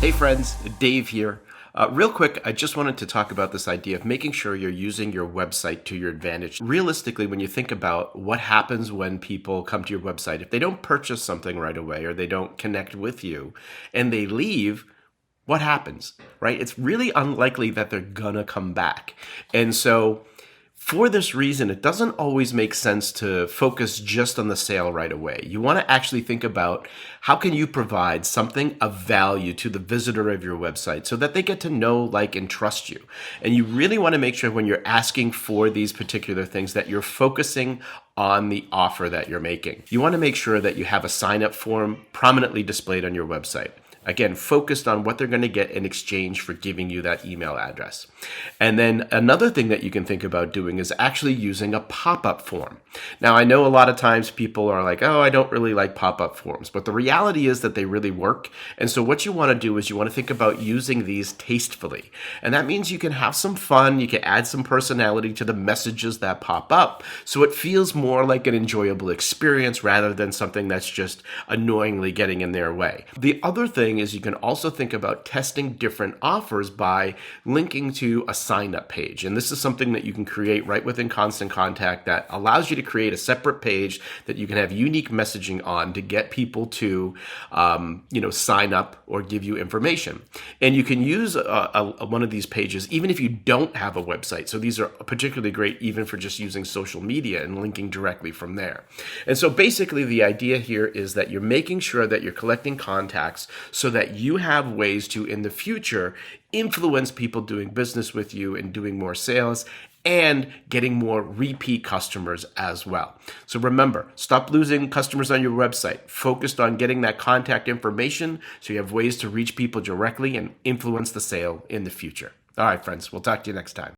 Hey friends, Dave here. Real quick, I just wanted to talk about this idea of making sure you're using your website to your advantage. Realistically, when you think about what happens when people come to your website, if they don't purchase something right away or they don't connect with you and they leave, what happens, right? It's really unlikely that they're gonna come back. And so for this reason, it doesn't always make sense to focus just on the sale right away. You want to actually think about how can you provide something of value to the visitor of your website so that they get to know, like, and trust you. And you really want to make sure when you're asking for these particular things that you're focusing on the offer that you're making. You want to make sure that you have a sign-up form prominently displayed on your website. Again, focused on what they're going to get in exchange for giving you that email address. And then another thing that you can think about doing is actually using a pop-up form. Now, I know a lot of times people are like, oh, I don't really like pop-up forms, but the reality is that they really work. And so what you want to do is you want to think about using these tastefully. And that means you can have some fun, you can add some personality to the messages that pop up, so it feels more like an enjoyable experience rather than something that's just annoyingly getting in their way. The other thing is you can also think about testing different offers by linking to a sign-up page. And this is something that you can create right within Constant Contact that allows you to create a separate page that you can have unique messaging on to get people to sign up or give you information. And you can use one of these pages even if you don't have a website. So these are particularly great even for just using social media and linking directly from there. And so basically the idea here is that you're making sure that you're collecting contacts so that you have ways to, in the future, influence people doing business with you and doing more sales and getting more repeat customers as well. So remember, stop losing customers on your website. Focused on getting that contact information so you have ways to reach people directly and influence the sale in the future. All right, friends, we'll talk to you next time.